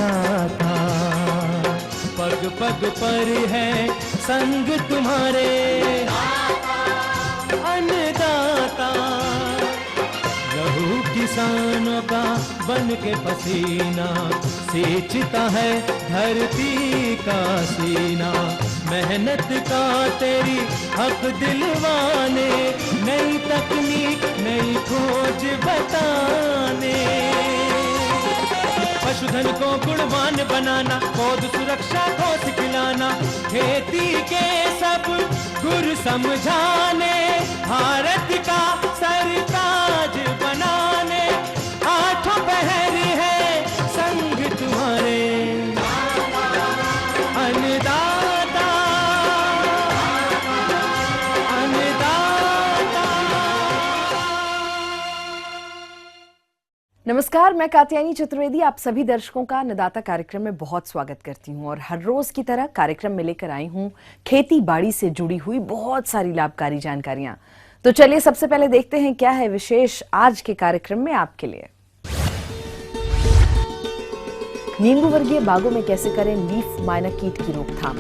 अन्नदाता, पग पग पर है संग तुम्हारे अन्नदाता। लहू किसानों का बन के पसीना सींचता है धरती का सीना। मेहनत का तेरी हक दिलवाने, नई तकनीक नई खोज बताने। पशुधन को गुणवान बनाना, पौध सुरक्षा को सिखलाना, खेती के सब गुर समझाने, भारत का सरताज बनाने। आठों पहर है संग तुम्हारे अन्नदाता, अन्नदाता। नमस्कार, मैं कात्यायनी चतुर्वेदी आप सभी दर्शकों का अन्नदाता कार्यक्रम में बहुत स्वागत करती हूं। और हर रोज की तरह कार्यक्रम में लेकर आई हूं खेती बाड़ी से जुड़ी हुई बहुत सारी लाभकारी जानकारियां। तो चलिए सबसे पहले देखते हैं क्या है विशेष आज के कार्यक्रम में आपके लिए। नींबू वर्गीय बागों में कैसे करें लीफ माइनर कीट की रोकथाम।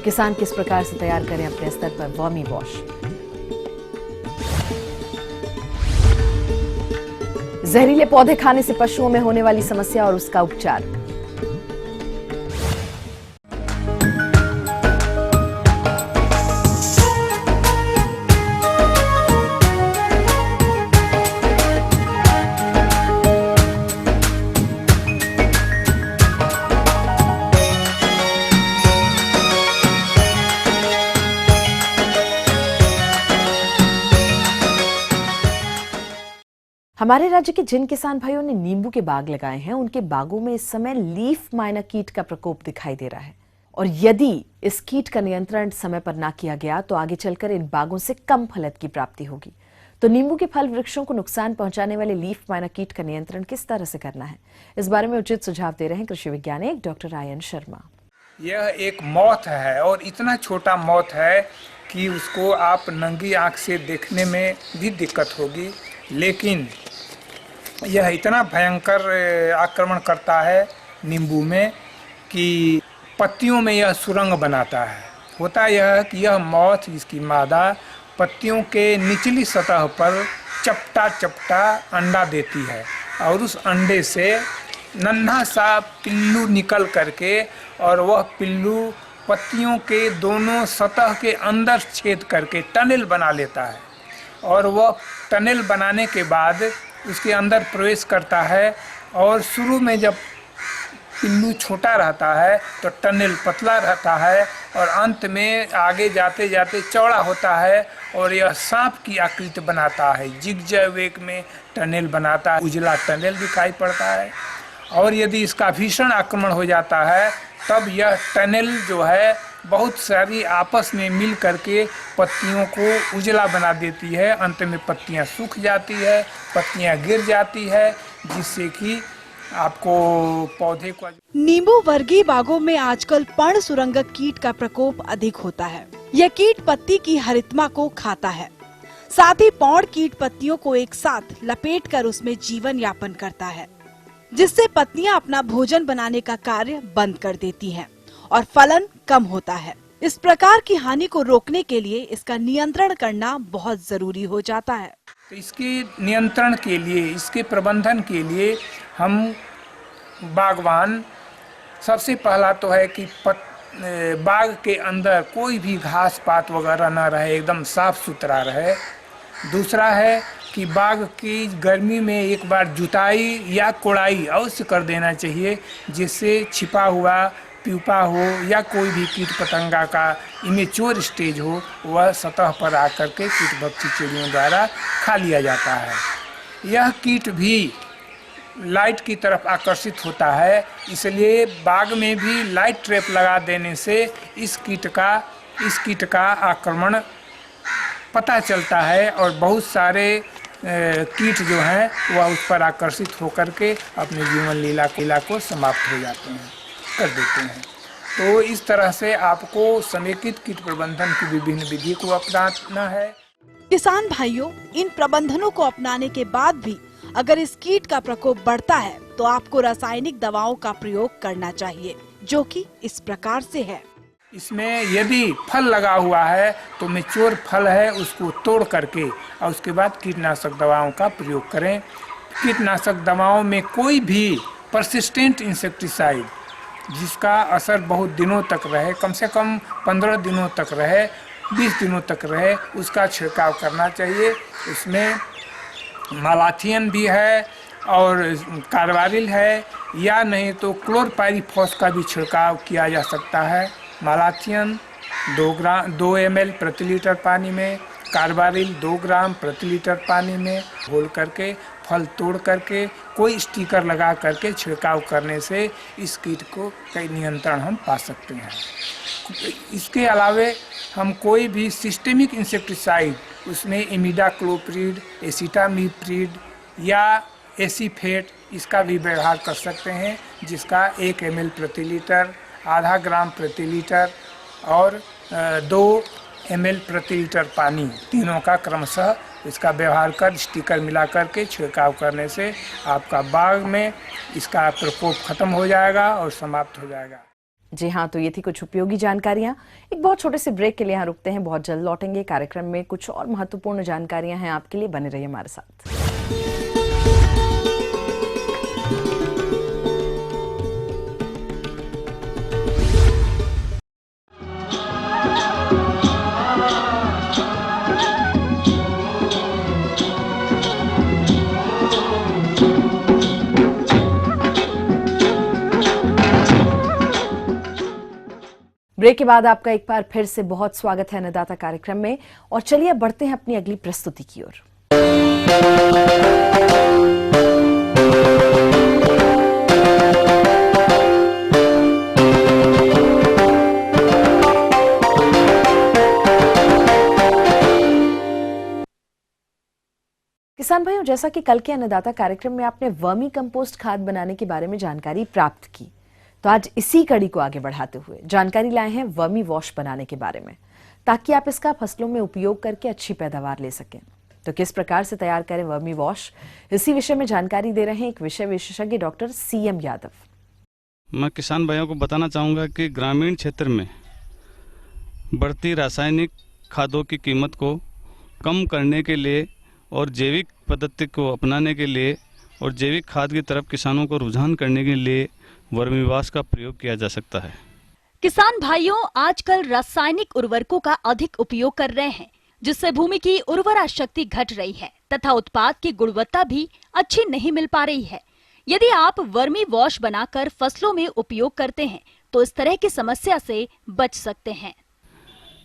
किसान किस प्रकार से तैयार करें अपने स्तर पर वर्मी वॉश। जहरीले पौधे खाने से पशुओं में होने वाली समस्या और उसका उपचार। हमारे राज्य के जिन किसान भाइयों ने नींबू के बाग लगाए हैं, उनके बागों में इस समय लीफ माइनर कीट का प्रकोप दिखाई दे रहा है। और यदि इस कीट का नियंत्रण समय पर ना किया गया तो आगे चलकर इन बागों से कम फलत की प्राप्ति होगी। तो नींबू के फल वृक्षों को नुकसान पहुंचाने वाले लीफ माइनर कीट का नियंत्रण किस तरह से करना है, इस बारे में उचित सुझाव दे रहे हैं कृषि वैज्ञानिक डॉक्टर आयन शर्मा। यह एक मौत है और इतना छोटा मौत है कि उसको आप नंगी आंख से देखने में भी दिक्कत होगी, लेकिन यह इतना भयंकर आक्रमण करता है नींबू में कि पत्तियों में यह सुरंग बनाता है। होता यह है कि यह मौत, इसकी मादा पत्तियों के निचली सतह पर चपटा चपटा अंडा देती है और उस अंडे से नन्हा सा पिल्लू निकल करके और वह पिल्लू पत्तियों के दोनों सतह के अंदर छेद करके टनल बना लेता है। और वह टनल बनाने के बाद उसके अंदर प्रवेश करता है और शुरू में जब पिल्लू छोटा रहता है तो टनल पतला रहता है और अंत में आगे जाते जाते चौड़ा होता है और यह सांप की आकृति बनाता है। जिगजैग में टनल बनाता है, उजला टनल दिखाई पड़ता है। और यदि इसका भीषण आक्रमण हो जाता है तब यह टनल जो है बहुत सारी आपस में मिल करके पत्तियों को उजला बना देती है। अंत में पत्तियां सूख जाती है, पत्तियां गिर जाती है, जिससे कि आपको पौधे को। नींबू वर्गीय बागों में आजकल पर्ण सुरंगक कीट का प्रकोप अधिक होता है। यह कीट पत्ती की हरितमा को खाता है, साथ ही पौड़ कीट पत्तियों को एक साथ लपेटकर उसमें जीवन यापन करता है, जिससे पत्तियां अपना भोजन बनाने का कार्य बंद कर देती हैं और फलन कम होता है। इस प्रकार की हानि को रोकने के लिए इसका नियंत्रण करना बहुत जरूरी हो जाता है। तो इसके नियंत्रण के लिए, इसके प्रबंधन के लिए हम बागवान सबसे पहला तो है कि बाग के अंदर कोई भी घास पात वगैरह ना रहे, एकदम साफ सुथरा रहे। दूसरा है कि बाग की गर्मी में एक बार जुताई या कोड़ाई अवश्य कर देना चाहिए, जिससे छिपा हुआ प्यूपा हो या कोई भी कीट पतंगा का इमेच्योर स्टेज हो वह सतह पर आकर के कीटभक्षी चिड़ियों द्वारा खा लिया जाता है। यह कीट भी लाइट की तरफ आकर्षित होता है, इसलिए बाग में भी लाइट ट्रैप लगा देने से इस कीट का आक्रमण पता चलता है और बहुत सारे कीट जो हैं वह उस पर आकर्षित होकर के अपने जीवन लीला को समाप्त हो जाते हैं, कर देते हैं। तो इस तरह से आपको समेकित कीट प्रबंधन की विभिन्न विधि को अपनाना है। किसान भाइयों, इन प्रबंधनों को अपनाने के बाद भी अगर इस कीट का प्रकोप बढ़ता है तो आपको रासायनिक दवाओं का प्रयोग करना चाहिए, जो कि इस प्रकार से है। इसमें यदि फल लगा हुआ है तो मैच्योर फल है उसको तोड़ करके और उसके बाद कीटनाशक दवाओं का प्रयोग करें। कीटनाशक दवाओं में कोई भी परसिस्टेंट इंसेक्टिसाइड जिसका असर बहुत दिनों तक रहे, कम से कम 15 दिनों तक रहे, 20 दिनों तक रहे, उसका छिड़काव करना चाहिए। उसमें मालाथियन भी है और कार्बारिल है, या नहीं तो क्लोरपाइरीफॉस का भी छिड़काव किया जा सकता है। मालाथियन 2 ml प्रति लीटर पानी में, कार्बारिल 2 ग्राम प्रति लीटर पानी में घोल करके फल तोड़ करके कोई स्टिकर लगा करके छिड़काव करने से इस कीट को कई नियंत्रण हम पा सकते हैं। इसके अलावे हम कोई भी सिस्टेमिक इंसेक्टिसाइड, उसमें इमिडाक्लोप्रिड, एसिटामिप्रिड या एसीफेट, इसका भी व्यवहार कर सकते हैं, जिसका 1 ml प्रति लीटर, आधा ग्राम प्रति लीटर और 2 ml प्रति लीटर पानी, तीनों का क्रमशः इसका व्यवहार कर स्टिकर मिला करके छिड़काव करने से आपका बाग में इसका प्रकोप खत्म हो जाएगा और समाप्त हो जाएगा। जी हाँ, तो ये थी कुछ उपयोगी जानकारियां। एक बहुत छोटे से ब्रेक के लिए यहाँ रुकते हैं, बहुत जल्द लौटेंगे। कार्यक्रम में कुछ और महत्वपूर्ण जानकारियां हैं आपके लिए, बने रहिए हमारे साथ। ब्रेक के बाद आपका एक बार फिर से बहुत स्वागत है अन्नदाता कार्यक्रम में, और चलिए अब बढ़ते हैं अपनी अगली प्रस्तुति की ओर। किसान भाइयों, जैसा कि कल के अन्नदाता कार्यक्रम में आपने वर्मी कंपोस्ट खाद बनाने के बारे में जानकारी प्राप्त की, तो आज इसी कड़ी को आगे बढ़ाते हुए जानकारी लाए हैं वर्मी वॉश बनाने के बारे में, ताकि आप इसका फसलों में उपयोग करके अच्छी पैदावार ले सकें। तो किस प्रकार से तैयार करें वर्मी वॉश, इसी विषय में जानकारी दे रहे हैं एक विषय विशेषज्ञ डॉक्टर CM यादव। मैं किसान भाइयों को बताना चाहूँगा कि ग्रामीण क्षेत्र में बढ़ती रासायनिक खादों की कीमत को कम करने के लिए और जैविक पद्धति को अपनाने के लिए और जैविक खाद की तरफ किसानों को रुझान करने के लिए वर्मी वॉश का प्रयोग किया जा सकता है। किसान भाइयों, आजकल रासायनिक उर्वरकों का अधिक उपयोग कर रहे हैं, जिससे भूमि की उर्वरा शक्ति घट रही है तथा उत्पाद की गुणवत्ता भी अच्छी नहीं मिल पा रही है। यदि आप वर्मी वॉश बनाकर फसलों में उपयोग करते हैं तो इस तरह की समस्या से बच सकते हैं।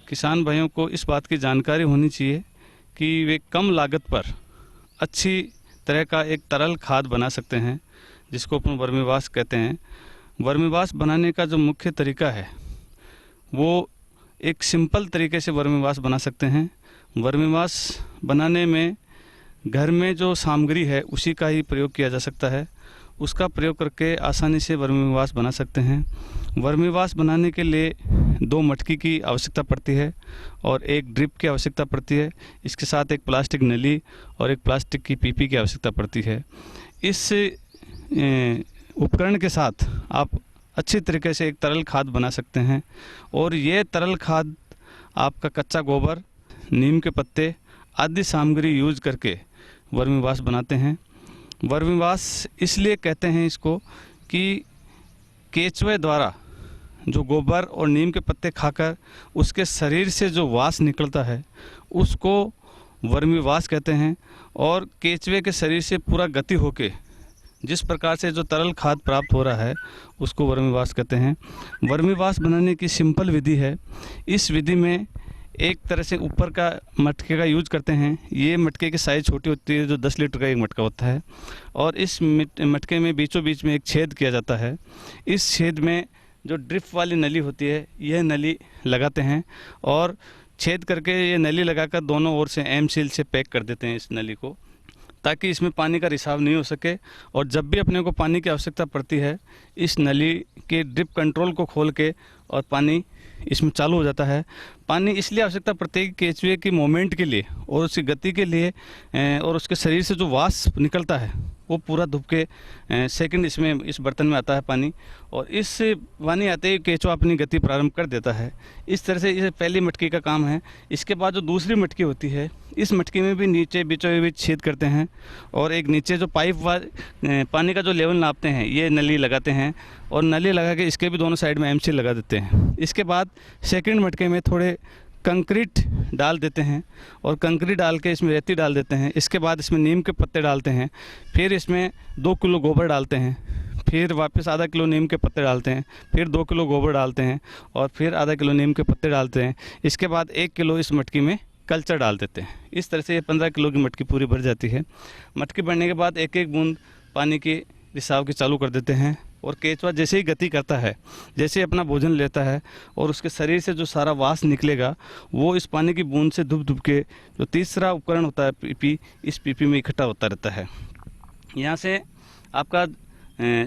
किसान भाइयों को इस बात की जानकारी होनी चाहिए कि वे कम लागत पर अच्छी तरह का एक तरल खाद बना सकते हैं, जिसको अपन वर्मी वॉश कहते हैं। वर्मी वॉश बनाने का जो मुख्य तरीका है वो एक सिंपल तरीके से वर्मी वॉश बना सकते हैं। वर्मी वॉश बनाने में घर में जो सामग्री है उसी का ही प्रयोग किया जा सकता है। उसका प्रयोग करके आसानी से वर्मी वॉश बना सकते हैं। वर्मी वॉश बनाने के लिए 2 मटकी की आवश्यकता पड़ती है और एक ड्रिप की आवश्यकता पड़ती है। इसके साथ एक प्लास्टिक नली और एक प्लास्टिक की पीपी की आवश्यकता पड़ती है। इस उपकरण के साथ आप अच्छी तरीके से एक तरल खाद बना सकते हैं, और ये तरल खाद आपका कच्चा गोबर, नीम के पत्ते आदि सामग्री यूज करके वर्मी वॉश बनाते हैं। वर्मी वॉश इसलिए कहते हैं इसको कि केंचुए द्वारा जो गोबर और नीम के पत्ते खाकर उसके शरीर से जो वास निकलता है उसको वर्मी वॉश कहते हैं, और केंचुए के शरीर से पूरा गति होके जिस प्रकार से जो तरल खाद प्राप्त हो रहा है उसको वर्मी वॉश कहते हैं। वर्मी वॉश बनाने की सिंपल विधि है। इस विधि में एक तरह से ऊपर का मटके का यूज करते हैं। ये मटके की साइज़ छोटी होती है, जो 10 लीटर का एक मटका होता है, और इस मटके में बीचों बीच में एक छेद किया जाता है। इस छेद में जो ड्रिप वाली नली होती है यह नली लगाते हैं, और छेद करके ये नली लगाकर दोनों ओर से एम सील से पैक कर देते हैं इस नली को, ताकि इसमें पानी का रिसाव नहीं हो सके। और जब भी अपने को पानी की आवश्यकता पड़ती है इस नली के ड्रिप कंट्रोल को खोल के और पानी इसमें चालू हो जाता है। पानी इसलिए आवश्यकता प्रत्येक केचुए की मूवमेंट के लिए और उसकी गति के लिए और उसके शरीर से जो वाष्प निकलता है वो पूरा धुप के सेकंड इसमें इस बर्तन में आता है पानी, और इस पानी आते ही केचुआ अपनी गति प्रारंभ कर देता है। इस तरह से ये पहली मटकी का काम है। इसके बाद जो दूसरी मटकी होती है, इस मटकी में भी नीचे बीचों बीच छेद करते हैं और एक नीचे जो पाइप पानी का जो लेवल नापते हैं ये नली लगाते हैं, और नली लगा के इसके भी दोनों साइड में एमसी लगा देते हैं। इसके बाद सेकंड मटके में थोड़े कंक्रीट डाल देते हैं और कंक्रीट डाल के इसमें रेती डाल देते हैं। इसके बाद इसमें नीम के पत्ते डालते हैं, फिर इसमें 2 किलो गोबर डालते हैं, फिर वापस आधा किलो नीम के पत्ते डालते हैं, फिर 2 किलो गोबर डालते हैं और फिर आधा किलो नीम के पत्ते डालते हैं। इसके बाद 1 किलो इस मटकी में कल्चर डाल देते हैं। इस तरह से ये 15 किलो की मटकी पूरी भर जाती है। मटकी भरने के बाद एक एक बूंद पानी की रिसाव की चालू कर देते हैं, और केचुआ जैसे ही गति करता है, जैसे अपना भोजन लेता है और उसके शरीर से जो सारा वाष्प निकलेगा वो इस पानी की बूंद से धुप धुप के जो तीसरा उपकरण होता है पीपी, इस पीपी में इकट्ठा होता रहता है। यहाँ से आपका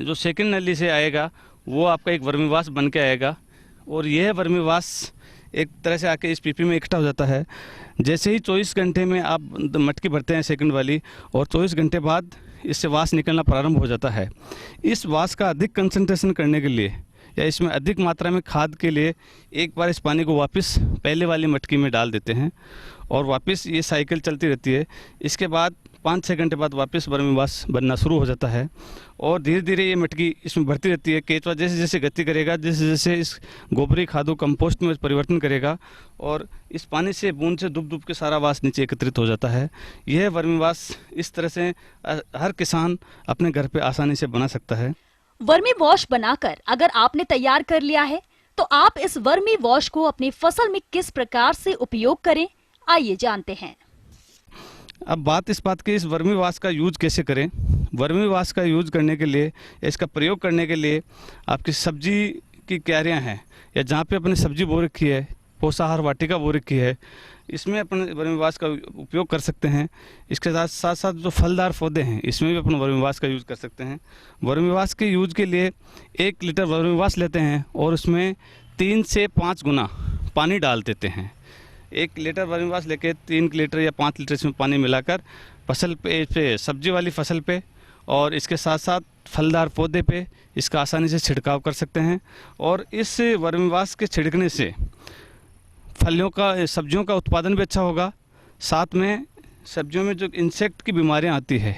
जो सेकंड नली से आएगा वो आपका एक वर्मीवास बन के आएगा, और यह वर्मीवास एक तरह से आके इस पीपी में इकट्ठा हो जाता है। जैसे ही 24 घंटे में आप मटकी भरते हैं सेकंड वाली, और 24 घंटे बाद इससे वाष्प निकलना प्रारंभ हो जाता है। इस वाष्प का अधिक कंसंट्रेशन करने के लिए या इसमें अधिक मात्रा में खाद के लिए एक बार इस पानी को वापस पहले वाली मटकी में डाल देते हैं, और वापस ये साइकिल चलती रहती है। इसके बाद 5-6 घंटे बाद वापस वर्मीवास बनना शुरू हो जाता है, और धीरे धीरे ये मटकी इसमें भरती रहती है। केचुआ जैसे जैसे गति करेगा, जैसे जैसे इस गोबरी खादों कंपोस्ट में परिवर्तन करेगा, और इस पानी से बूंद से डूब डूब के सारा वास नीचे एकत्रित हो जाता है। यह वर्मीवास इस तरह से हर किसान अपने घर पे आसानी से बना सकता है। वर्मी वॉश बनाकर अगर आपने तैयार कर लिया है तो आप इस वर्मी वॉश को अपनी फसल में किस प्रकार से उपयोग करें, आइए जानते हैं। अब बात इस बात की, इस वर्मीवास का यूज कैसे करें। वर्मीवास का यूज करने के लिए, इसका प्रयोग करने के लिए आपकी सब्जी की क्यारियाँ हैं या जहाँ पे अपने सब्जी बो रखी है, पोषाहार वाटिका बो रखी है, इसमें अपने वर्मीवास का उपयोग कर सकते हैं। इसके साथ साथ जो फलदार पौधे हैं इसमें भी अपने वर्मीवास का यूज़ कर सकते हैं। वर्मीवास के यूज के लिए 1 लीटर वर्मीवास लेते हैं और उसमें 3 से 5 गुना पानी डाल देते हैं। 1 लीटर वर्मीवास लेके 3 लीटर या 5 लीटर इसमें पानी मिलाकर फसल पे सब्जी वाली फसल पे और इसके साथ साथ फलदार पौधे पे इसका आसानी से छिड़काव कर सकते हैं। और इस वर्मीवास के छिड़कने से सब्जियों का उत्पादन भी अच्छा होगा, साथ में सब्जियों में जो इंसेक्ट की बीमारियां आती है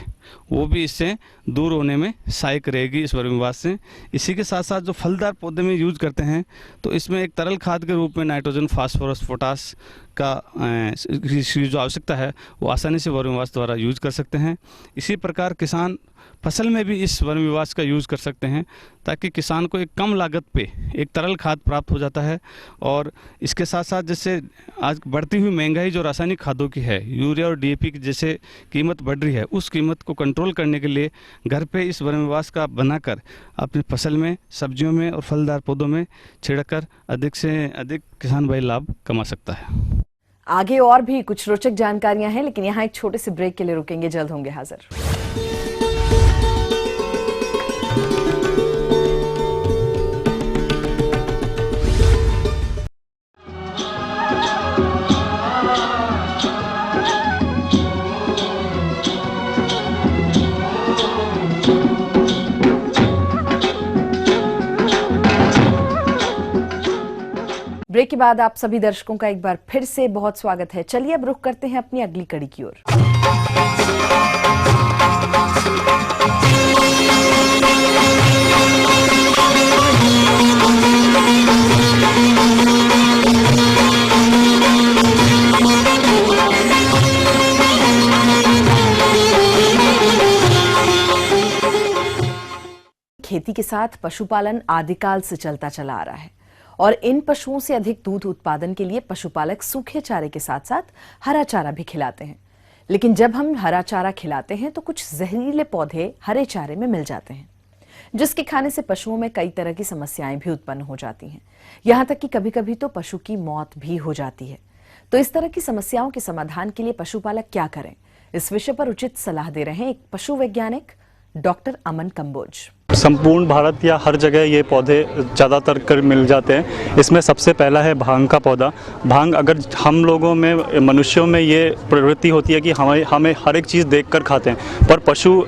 वो भी इससे दूर होने में सहायक रहेगी इस वर्मीवास से। इसी के साथ साथ जो फलदार पौधे में यूज करते हैं तो इसमें एक तरल खाद के रूप में नाइट्रोजन, फास्फोरस, पोटास का जो आवश्यकता है वो आसानी से वर्मीवास द्वारा यूज कर सकते हैं। इसी प्रकार किसान फसल में भी इस वर्मीवास का यूज़ कर सकते हैं ताकि किसान को एक कम लागत पे एक तरल खाद प्राप्त हो जाता है। और इसके साथ साथ जैसे आज बढ़ती हुई महंगाई जो रासायनिक खादों की है, यूरिया और डीएपी की जैसे कीमत बढ़ रही है, उस कीमत को कंट्रोल करने के लिए घर पे इस वर्मीवास का बनाकर अपनी फसल में, सब्जियों में और फलदार पौधों में छिड़ककर अधिक से अधिक किसान भाई लाभ कमा सकता है। आगे और भी कुछ रोचक जानकारियां हैं, लेकिन यहाँ एक छोटे से ब्रेक के लिए रुकेंगे, जल्द होंगे हाजिर। ब्रेक के बाद आप सभी दर्शकों का एक बार फिर से बहुत स्वागत है। चलिए अब रुख करते हैं अपनी अगली कड़ी की ओर। खेती के साथ पशुपालन आदिकाल से चलता चला आ रहा है और इन पशुओं से अधिक दूध उत्पादन के लिए पशुपालक सूखे चारे के साथ साथ हरा चारा भी खिलाते हैं। लेकिन जब हम हरा चारा खिलाते हैं तो कुछ जहरीले पौधे हरे चारे में मिल जाते हैं, जिसके खाने से पशुओं में कई तरह की समस्याएं भी उत्पन्न हो जाती हैं। यहां तक कि कभी कभी तो पशु की मौत भी हो जाती है। तो इस तरह की समस्याओं के समाधान के लिए पशुपालक क्या करें, इस विषय पर उचित सलाह दे रहे हैं एक पशु वैज्ञानिक डॉक्टर अमन कंबोज। संपूर्ण भारत या हर जगह ये पौधे ज़्यादातर कर मिल जाते हैं। इसमें सबसे पहला है भांग का पौधा। भांग अगर हम लोगों में, मनुष्यों में ये प्रवृत्ति होती है कि हमें हर एक चीज़ देखकर खाते हैं, पर पशु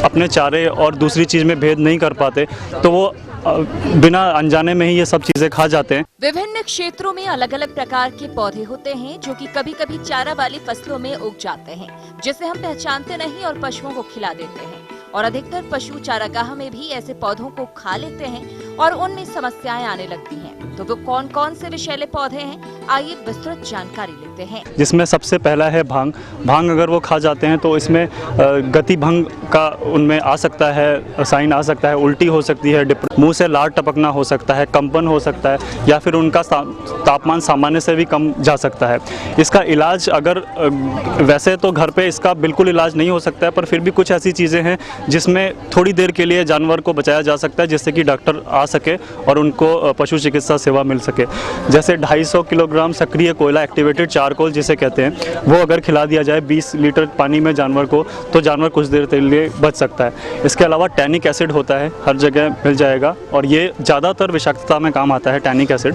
अपने चारे और दूसरी चीज़ में भेद नहीं कर पाते, तो वो बिना अनजाने में ही ये सब चीज़ें खा जाते हैं। विभिन्न क्षेत्रों में अलग अलग प्रकार के पौधे होते हैं जो कि कभी कभी चारा वाली फसलों में उग जाते हैं, जिसे हम पहचानते नहीं और पशुओं को खिला देते हैं। और अधिकतर पशु चारागाह में भी ऐसे पौधों को खा लेते हैं और उनमें समस्याएं आने लगती हैं। तो वो कौन कौन से विषैले पौधे हैं, आइए विस्तृत जानकारी लेते हैं। जिसमें सबसे पहला है भांग। भांग अगर वो खा जाते हैं तो इसमें गति भंग का उनमें आ सकता है, साइन आ सकता है, उल्टी हो सकती है, मुंह से लार टपकना हो सकता है, कंपन हो सकता है, या फिर उनका तापमान सामान्य से भी कम जा सकता है। इसका इलाज अगर वैसे तो घर पे इसका बिल्कुल इलाज नहीं हो सकता है, पर फिर भी कुछ ऐसी चीज़ें हैं जिसमें थोड़ी देर के लिए जानवर को बचाया जा सकता है, जिससे कि डॉक्टर आ सके और उनको पशु चिकित्सा सेवा मिल सके। जैसे 250 किलोग्राम सक्रिय कोयला, एक्टिवेटेड चारकोल जिसे कहते हैं, वो अगर खिला दिया जाए 20 लीटर पानी में जानवर को, तो जानवर कुछ देर के लिए बच सकता है। इसके अलावा टैनिक एसिड होता है, हर जगह मिल जाएगा और ये ज़्यादातर विषाक्तता में काम आता है, टैनिक एसिड।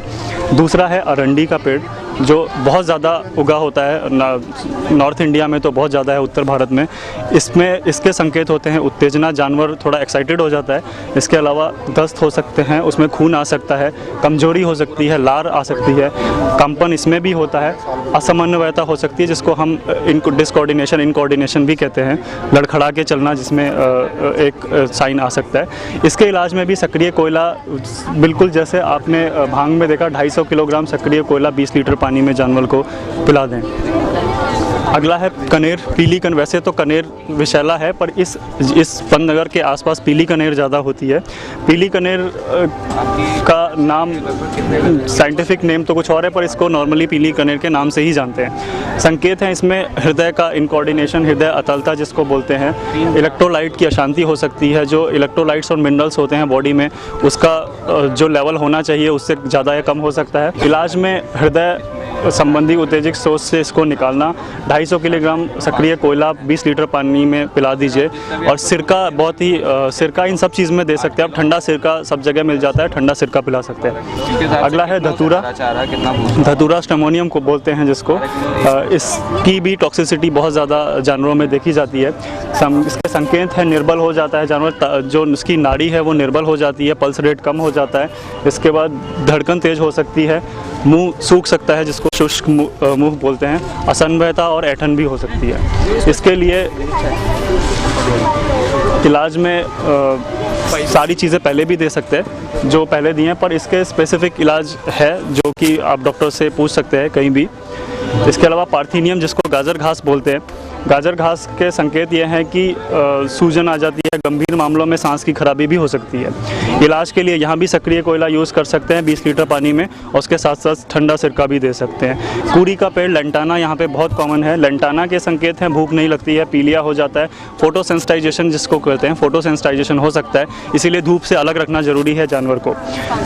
दूसरा है अरंडी का पेड़, जो बहुत ज़्यादा उगा होता है नॉर्थ इंडिया में, तो बहुत ज़्यादा है उत्तर भारत में। इसमें इसके संकेत होते हैं उत्तेजना, जानवर थोड़ा एक्साइटेड हो जाता है। इसके अलावा दस्त हो सकते हैं, उसमें खून आ सकता है, कमजोरी हो सकती है, लार आ सकती है, कंपन इसमें भी होता है, असमन्वयता हो सकती है जिसको हम डिसकोऑर्डिनेशन, इनकोऑर्डिनेशन भी कहते हैं, लड़खड़ा के चलना जिसमें एक साइन आ सकता है। इसके इलाज में भी सक्रिय कोयला, बिल्कुल जैसे आपने भांग में देखा 250 किलोग्राम सक्रिय कोयला 20 लीटर पानी में जानवर को पिला दें। अगला है कनेर, पीली कनेर। वैसे तो कनेर विषैला है, पर इस पंतनगर के आसपास पीली कनेर ज़्यादा होती है। पीली कनेर का नाम, साइंटिफिक नेम तो कुछ और है, पर इसको नॉर्मली पीली कनेर के नाम से ही जानते हैं। संकेत हैं इसमें हृदय का इनकोऑर्डिनेशन, हृदय अतलता जिसको बोलते हैं, इलेक्ट्रोलाइट की अशांति हो सकती है। जो इलेक्ट्रोलाइट्स और मिनरल्स होते हैं बॉडी में, उसका जो लेवल होना चाहिए उससे ज़्यादा या कम हो सकता है। इलाज में हृदय संबंधी उत्तेजक सोच से इसको निकालना, 250 किलोग्राम सक्रिय कोयला 20 लीटर पानी में पिला दीजिए। और सिरका, बहुत ही सिरका इन सब चीज़ में दे सकते हैं आप, ठंडा सिरका सब जगह मिल जाता है, ठंडा सिरका पिला सकते हैं। अगला है धतूरा। धतूरा स्टेमोनियम को बोलते हैं जिसको, इसकी भी टॉक्सिसिटी बहुत ज़्यादा जानवरों में देखी जाती है। इसके संकेत हैं निर्बल हो जाता है जानवर, जो उसकी नाड़ी है वो निर्बल हो जाती है, पल्स रेट कम हो जाता है। इसके बाद धड़कन तेज हो सकती है, मुंह सूख सकता है जिसको शुष्क मुंह बोलते हैं, असमन्वयता और ऐंठन भी हो सकती है। इसके लिए इलाज में सारी चीज़ें पहले भी दे सकते हैं जो पहले दिए हैं, पर इसके स्पेसिफिक इलाज है जो कि आप डॉक्टर से पूछ सकते हैं कहीं भी। इसके अलावा पार्थिनियम जिसको गाजर घास बोलते हैं, गाजर घास के संकेत ये हैं कि सूजन आ जाती है, गंभीर मामलों में सांस की खराबी भी हो सकती है। इलाज के लिए यहाँ भी सक्रिय कोयला यूज़ कर सकते हैं 20 लीटर पानी में, और उसके साथ साथ ठंडा सिरका भी दे सकते हैं। कुरी का पेड़, लेंटाना यहाँ पे बहुत कॉमन है। लेंटाना के संकेत हैं भूख नहीं लगती है, पीलिया हो जाता है, फोटोसेंसिटाइजेशन जिसको कहते हैं, फोटोसेंसिटाइजेशन हो सकता है, इसीलिए धूप से अलग रखना ज़रूरी है जानवर को।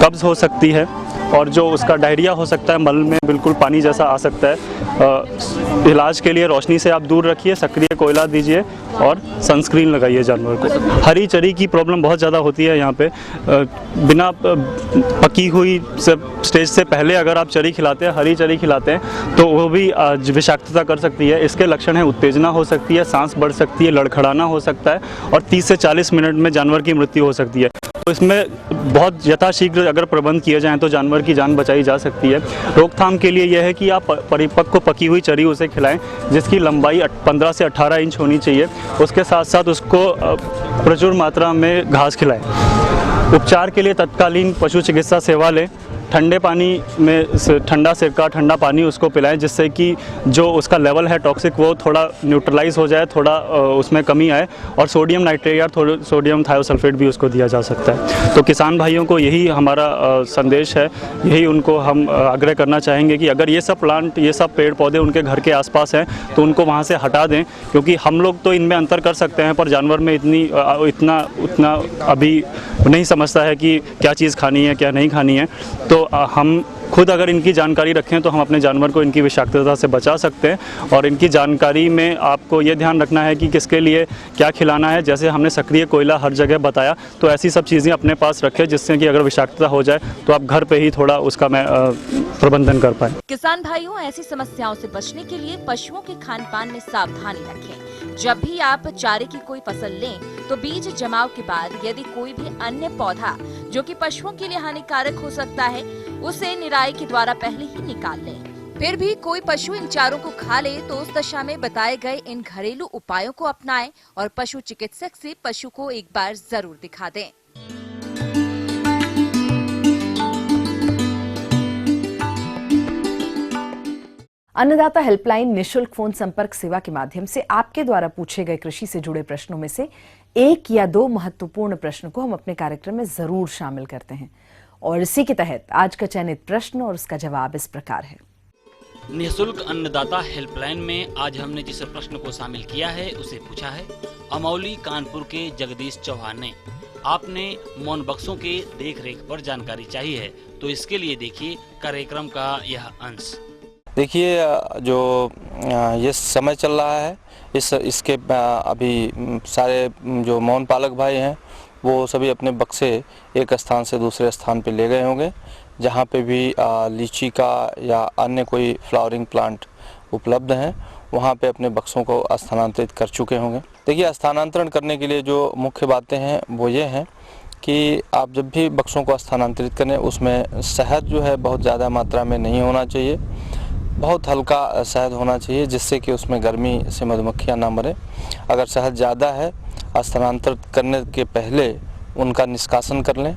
कब्ज़ हो सकती है, और जो उसका डायरिया हो सकता है, मल में बिल्कुल पानी जैसा आ सकता है। इलाज के लिए रोशनी से आप दूर रखिए, सक्रिय कोयला दीजिए और सनस्क्रीन लगाइए जानवर को। हरी चरी की प्रॉब्लम बहुत ज़्यादा होती है यहाँ पे। बिना पकी हुई स्टेज से पहले अगर आप चरी खिलाते हैं, हरी चरी खिलाते हैं, तो वो भी विषाक्तता कर सकती है। इसके लक्षण है उत्तेजना हो सकती है, सांस बढ़ सकती है, लड़खड़ाना हो सकता है, और 30 से 40 मिनट में जानवर की मृत्यु हो सकती है। तो इसमें बहुत यथाशीघ्र अगर प्रबंध किए जाएँ तो जानवर की जान बचाई जा सकती है। रोकथाम के लिए यह है कि आप परिपक्व पकी हुई चरी उसे खिलाएं जिसकी लंबाई 15 से 18 इंच होनी चाहिए। उसके साथ साथ उसको प्रचुर मात्रा में घास खिलाएं। उपचार के लिए तत्कालीन पशु चिकित्सा सेवा लें। ठंडे पानी में ठंडा सिरका, ठंडा पानी उसको पिलाएं, जिससे कि जो उसका लेवल है टॉक्सिक वो थोड़ा न्यूट्रलाइज हो जाए, थोड़ा उसमें कमी आए। और सोडियम नाइट्रेट या सोडियम थायोसल्फेट भी उसको दिया जा सकता है। तो किसान भाइयों को यही हमारा संदेश है, यही उनको हम आग्रह करना चाहेंगे कि अगर ये सब प्लांट, ये सब पेड़ पौधे उनके घर के आसपास हैं तो उनको वहाँ से हटा दें, क्योंकि हम लोग तो इनमें अंतर कर सकते हैं, पर जानवर में उतना अभी नहीं समझता है कि क्या चीज़ खानी है क्या नहीं खानी है। तो हम खुद अगर इनकी जानकारी रखें तो हम अपने जानवर को इनकी विषाक्तता से बचा सकते हैं। और इनकी जानकारी में आपको ये ध्यान रखना है कि किसके लिए क्या खिलाना है। जैसे हमने सक्रिय कोयला हर जगह बताया, तो ऐसी सब चीज़ें अपने पास रखें जिससे कि अगर विषाक्तता हो जाए तो आप घर पे ही थोड़ा उसका प्रबंधन कर पाए। किसान भाइयों, ऐसी समस्याओं से बचने के लिए पशुओं के खान पान में सावधानी रखें। जब भी आप चारे की कोई फसल लें तो बीज जमाव के बाद यदि कोई भी अन्य पौधा जो कि पशुओं के लिए हानिकारक हो सकता है, उसे निराई के द्वारा पहले ही निकाल लें। फिर भी कोई पशु इन चारों को खा ले तो उस दशा में बताए गए इन घरेलू उपायों को अपनाएं और पशु चिकित्सक से पशु को एक बार जरूर दिखा दें। अन्नदाता हेल्पलाइन निशुल्क फोन संपर्क सेवा के माध्यम से आपके द्वारा पूछे गए कृषि से जुड़े प्रश्नों में से 1 या 2 महत्वपूर्ण प्रश्न को हम अपने कार्यक्रम में जरूर शामिल करते हैं। और इसी के तहत आज का चयनित प्रश्न और उसका जवाब इस प्रकार है। निःशुल्क अन्नदाता हेल्पलाइन में आज हमने जिस प्रश्न को शामिल किया है उसे पूछा है अमौली कानपुर के जगदीश चौहान ने। आपने मौन बक्सों के देख रेख पर जानकारी चाहिए है, तो इसके लिए देखिए कार्यक्रम का यह अंश। देखिए, जो ये समय चल रहा है इसके अभी सारे जो मौन पालक भाई हैं वो सभी अपने बक्से एक स्थान से दूसरे स्थान पे ले गए होंगे, जहाँ पे भी लीची का या अन्य कोई फ्लावरिंग प्लांट उपलब्ध हैं वहाँ पे अपने बक्सों को स्थानांतरित कर चुके होंगे। देखिए, स्थानांतरण करने के लिए जो मुख्य बातें हैं वो ये हैं कि आप जब भी बक्सों को स्थानांतरित करें उसमें शहद जो है बहुत ज़्यादा मात्रा में नहीं होना चाहिए, बहुत हल्का शहद होना चाहिए जिससे कि उसमें गर्मी से मधुमक्खियाँ ना मरें। अगर शहद ज़्यादा है, स्थानांतरित करने के पहले उनका निष्कासन कर लें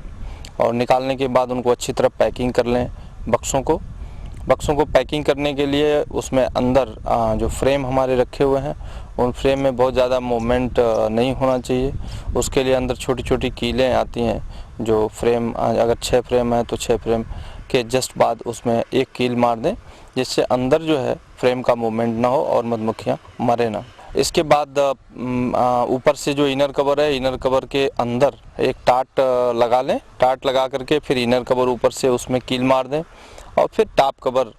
और निकालने के बाद उनको अच्छी तरह पैकिंग कर लें। बक्सों को पैकिंग करने के लिए उसमें अंदर जो फ्रेम हमारे रखे हुए हैं उन फ्रेम में बहुत ज़्यादा मूवमेंट नहीं होना चाहिए। उसके लिए अंदर छोटी छोटी कीलें आती हैं, जो फ्रेम अगर 6 फ्रेम है तो 6 फ्रेम के जस्ट बाद उसमें एक कील मार दें, जिससे अंदर जो है फ्रेम का मूवमेंट ना हो और मधुमक्खियाँ मरे ना। इसके बाद ऊपर से जो इनर कवर है, इनर कवर के अंदर एक टाट लगा लें। टाट लगा करके फिर इनर कवर ऊपर से उसमें कील मार दें और फिर टॉप कवर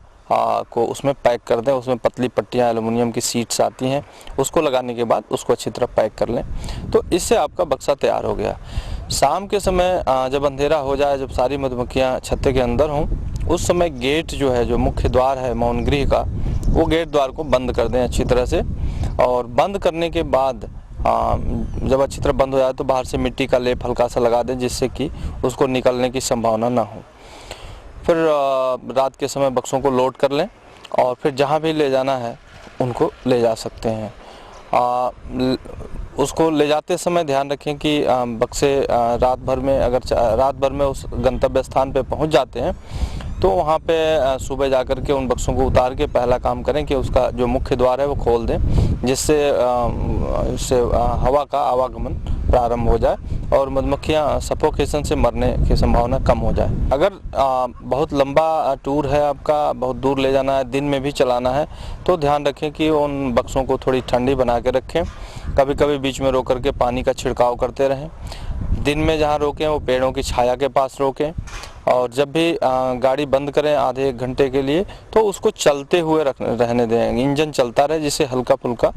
को उसमें पैक कर दें। उसमें पतली पट्टियाँ एल्युमिनियम की सीट्स आती हैं, उसको लगाने के बाद उसको अच्छी तरह पैक कर लें। तो इससे आपका बक्सा तैयार हो गया। शाम के समय जब अंधेरा हो जाए, जब सारी मधुमक्खियाँ छत्ते के अंदर हों, उस समय गेट जो है, जो मुख्य द्वार है मौन गृह का, वो गेट द्वार को बंद कर दें अच्छी तरह से। और बंद करने के बाद जब अच्छी तरह बंद हो जाए तो बाहर से मिट्टी का लेप हल्का सा लगा दें, जिससे कि उसको निकलने की संभावना ना हो। फिर रात के समय बक्सों को लोड कर लें और फिर जहाँ भी ले जाना है उनको ले जा सकते हैं। उसको ले जाते समय ध्यान रखें कि बक्से रात भर में उस गंतव्य स्थान पे पहुंच जाते हैं तो वहाँ पे सुबह जाकर के उन बक्सों को उतार के पहला काम करें कि उसका जो मुख्य द्वार है वो खोल दें, जिससे हवा का आवागमन प्रारंभ हो जाए और मधुमक्खियाँ सफोकेशन से मरने की संभावना कम हो जाए। अगर बहुत लंबा टूर है आपका, बहुत दूर ले जाना है, दिन में भी चलाना है, तो ध्यान रखें कि उन बक्सों को थोड़ी ठंडी बना के रखें। कभी कभी बीच में रोक करके पानी का छिड़काव करते रहें। दिन में जहाँ रोकें वो पेड़ों की छाया के पास रोकें। और जब भी गाड़ी बंद करें आधे 1 घंटे के लिए तो उसको चलते हुए रहने दें। इंजन चलता रहे, जिससे हल्का फुल्का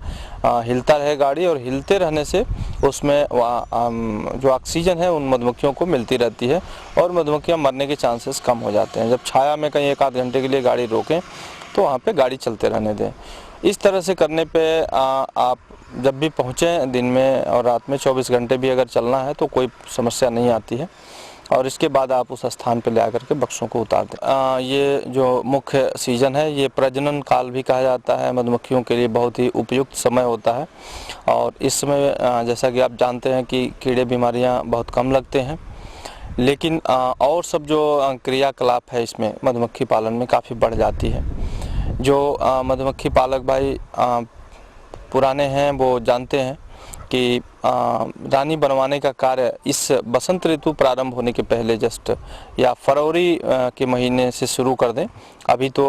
हिलता रहे गाड़ी, और हिलते रहने से उसमें जो ऑक्सीजन है उन मधुमक्खियों को मिलती रहती है और मधुमक्खियाँ मरने के चांसेस कम हो जाते हैं। जब छाया में कहीं 1 आध घंटे के लिए गाड़ी रोकें तो वहाँ पे गाड़ी चलते रहने दें। इस तरह से करने पे आप जब भी पहुँचें दिन में और रात में 24 घंटे भी अगर चलना है तो कोई समस्या नहीं आती है। और इसके बाद आप उस स्थान पर ले आकर के बक्सों को उतार दें। ये जो मुख्य सीजन है ये प्रजनन काल भी कहा जाता है। मधुमक्खियों के लिए बहुत ही उपयुक्त समय होता है और इस समय जैसा कि आप जानते हैं कि कीड़े बीमारियां बहुत कम लगते हैं, लेकिन और सब जो क्रियाकलाप है इसमें मधुमक्खी पालन में काफ़ी बढ़ जाती है। जो मधुमक्खी पालक भाई पुराने हैं वो जानते हैं कि रानी बनवाने का कार्य इस बसंत ऋतु प्रारंभ होने के पहले जस्ट या फरवरी के महीने से शुरू कर दें। अभी तो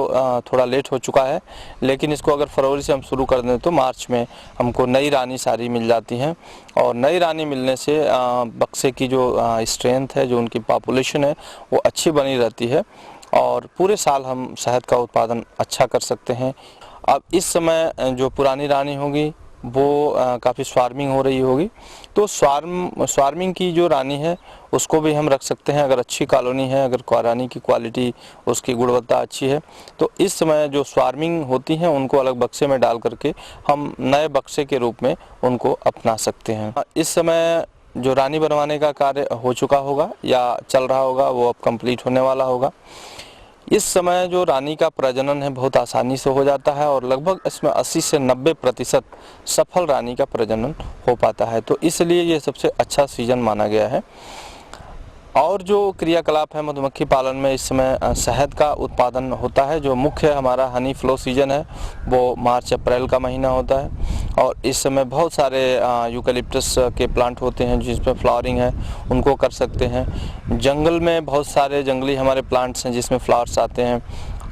थोड़ा लेट हो चुका है, लेकिन इसको अगर फरवरी से हम शुरू कर दें तो मार्च में हमको नई रानी सारी मिल जाती हैं। और नई रानी मिलने से बक्से की जो स्ट्रेंथ है, जो उनकी पॉपुलेशन है, वो अच्छी बनी रहती है और पूरे साल हम शहद का उत्पादन अच्छा कर सकते हैं। अब इस समय जो पुरानी रानी होगी वो काफ़ी स्वार्मिंग हो रही होगी, तो स्वार्मिंग की जो रानी है उसको भी हम रख सकते हैं। अगर अच्छी कॉलोनी है, अगर रानी की क्वालिटी, उसकी गुणवत्ता अच्छी है, तो इस समय जो स्वार्मिंग होती हैं उनको अलग बक्से में डाल करके हम नए बक्से के रूप में उनको अपना सकते हैं। इस समय जो रानी बनवाने का कार्य हो चुका होगा या चल रहा होगा वो अब कंप्लीट होने वाला होगा। इस समय जो रानी का प्रजनन है बहुत आसानी से हो जाता है और लगभग इसमें 80 से 90% सफल रानी का प्रजनन हो पाता है, तो इसलिए ये सबसे अच्छा सीजन माना गया है। और जो क्रियाकलाप है मधुमक्खी पालन में, इस समय शहद का उत्पादन होता है। जो मुख्य हमारा हनी फ्लो सीजन है वो मार्च अप्रैल का महीना होता है और इस समय बहुत सारे यूकलिप्टस के प्लांट होते हैं जिसमें फ्लावरिंग है, उनको कर सकते हैं। जंगल में बहुत सारे जंगली हमारे प्लांट्स हैं जिसमें फ्लावर्स आते हैं।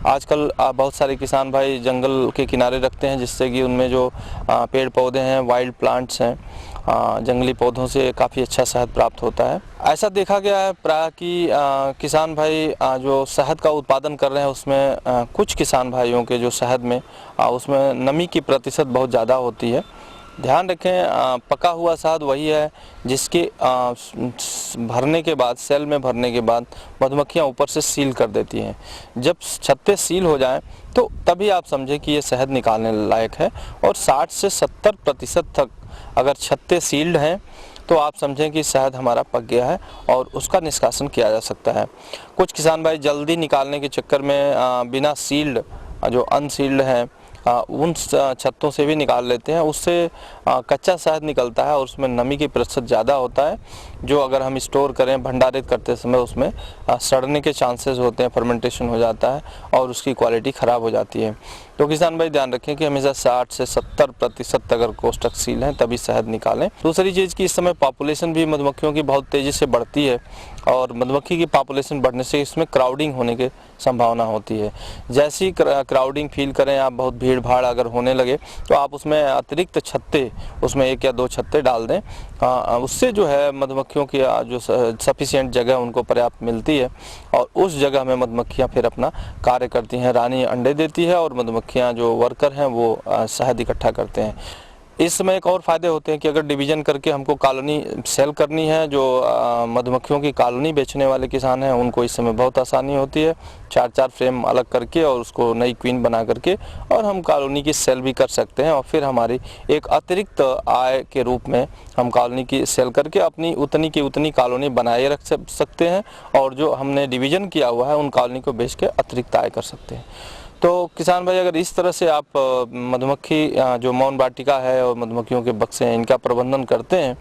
आजकल बहुत सारे किसान भाई जंगल के किनारे रखते हैं जिससे कि उनमें जो पेड़ पौधे हैं, वाइल्ड प्लांट्स हैं, जंगली पौधों से काफ़ी अच्छा शहद प्राप्त होता है। ऐसा देखा गया है प्राय कि किसान भाई जो शहद का उत्पादन कर रहे हैं उसमें कुछ किसान भाइयों के जो शहद में उसमें नमी की प्रतिशत बहुत ज़्यादा होती है। ध्यान रखें, पका हुआ शहद वही है जिसके भरने के बाद, सेल में भरने के बाद मधुमक्खियाँ ऊपर से सील कर देती हैं। जब छत्ते सील हो जाएं तो तभी आप समझें कि ये शहद निकालने लायक है। और 60 से 70% तक अगर छत्ते सील्ड हैं तो आप समझें कि शहद हमारा पक गया है और उसका निष्कासन किया जा सकता है। कुछ किसान भाई जल्दी निकालने के चक्कर में बिना सील्ड, जो अनसील्ड हैं, उन छत्तों से भी निकाल लेते हैं। उससे कच्चा शहद निकलता है और उसमें नमी की प्रतिशत ज़्यादा होता है, जो अगर हम स्टोर करें, भंडारित करते समय उसमें सड़ने के चांसेस होते हैं, फर्मेंटेशन हो जाता है और उसकी क्वालिटी ख़राब हो जाती है। तो किसान भाई ध्यान रखें कि हमेशा 60 से 70% अगर कोष्ठक सील हैं तभी शहद निकालें। दूसरी चीज़ कि इस समय पॉपुलेशन भी मधुमक्खियों की बहुत तेज़ी से बढ़ती है और मधुमक्खी की पॉपुलेशन बढ़ने से इसमें क्राउडिंग होने की संभावना होती है। जैसी ही क्राउडिंग फील करें आप, बहुत भीड़ भाड़ अगर होने लगे तो आप उसमें अतिरिक्त छत्ते, उसमें 1 या 2 छत्ते डाल दें। उससे जो है मधुमक्खियों की जो सफिशिएंट जगह उनको पर्याप्त मिलती है और उस जगह में मधुमक्खियाँ फिर अपना कार्य करती हैं। रानी अंडे देती है और मधुमक्खियाँ जो वर्कर हैं वो शहद इकट्ठा करते हैं। इस समय एक और फ़ायदे होते हैं कि अगर डिवीज़न करके हमको कॉलोनी सेल करनी है, जो मधुमक्खियों की कॉलोनी बेचने वाले किसान हैं उनको इस समय बहुत आसानी होती है। 4-4 फ्रेम अलग करके और उसको नई क्वीन बना करके और हम कॉलोनी की सेल भी कर सकते हैं और फिर हमारी एक अतिरिक्त आय के रूप में हम कॉलोनी की सेल करके अपनी उतनी की उतनी कॉलोनी बनाए रख सकते हैं और जो हमने डिवीज़न किया हुआ है उन कॉलोनी को बेच के अतिरिक्त आय कर सकते हैं। तो किसान भाई अगर इस तरह से आप मधुमक्खी जो मौन वाटिका है और मधुमक्खियों के बक्से हैं इनका प्रबंधन करते हैं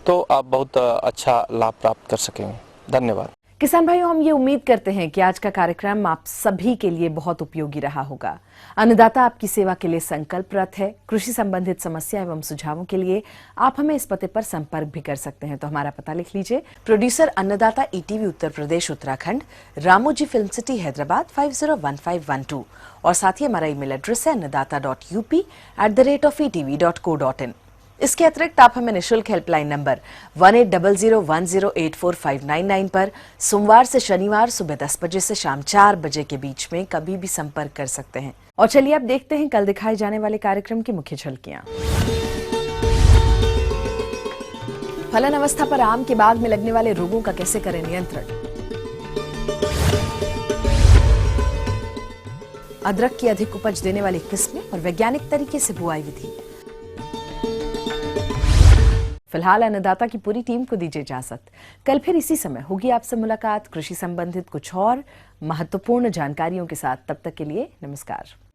तो आप बहुत अच्छा लाभ प्राप्त कर सकेंगे। धन्यवाद। किसान भाइयों, हम ये उम्मीद करते हैं कि आज का कार्यक्रम आप सभी के लिए बहुत उपयोगी रहा होगा। अन्नदाता आपकी सेवा के लिए संकल्परत है। कृषि संबंधित समस्या एवं सुझावों के लिए आप हमें इस पते पर संपर्क भी कर सकते हैं। तो हमारा पता लिख लीजिए। प्रोड्यूसर अन्नदाता, ETV Uttar Pradesh Uttarakhand, Ramoji film city Hyderabad 501512 और साथ ही हमारा ईमेल एड्रेस है annadaata.up@etv.co.in। इसके अतिरिक्त आप हमें निःशुल्क हेल्पलाइन नंबर 180010845999 पर सोमवार से शनिवार सुबह 10 बजे से शाम 4 बजे के बीच में कभी भी संपर्क कर सकते हैं। और चलिए अब देखते हैं कल दिखाए जाने वाले कार्यक्रम की मुख्य झलकियां। फलन अवस्था पर आम के बाग में लगने वाले रोगों का कैसे करें नियंत्रण। अदरक की अधिक उपज देने वाली किस्में और वैज्ञानिक तरीके से बुआई विधि। फिलहाल अन्नदाता की पूरी टीम को दीजिए इजाजत। कल फिर इसी समय होगी आपसे मुलाकात कृषि संबंधित कुछ और महत्वपूर्ण जानकारियों के साथ। तब तक के लिए नमस्कार।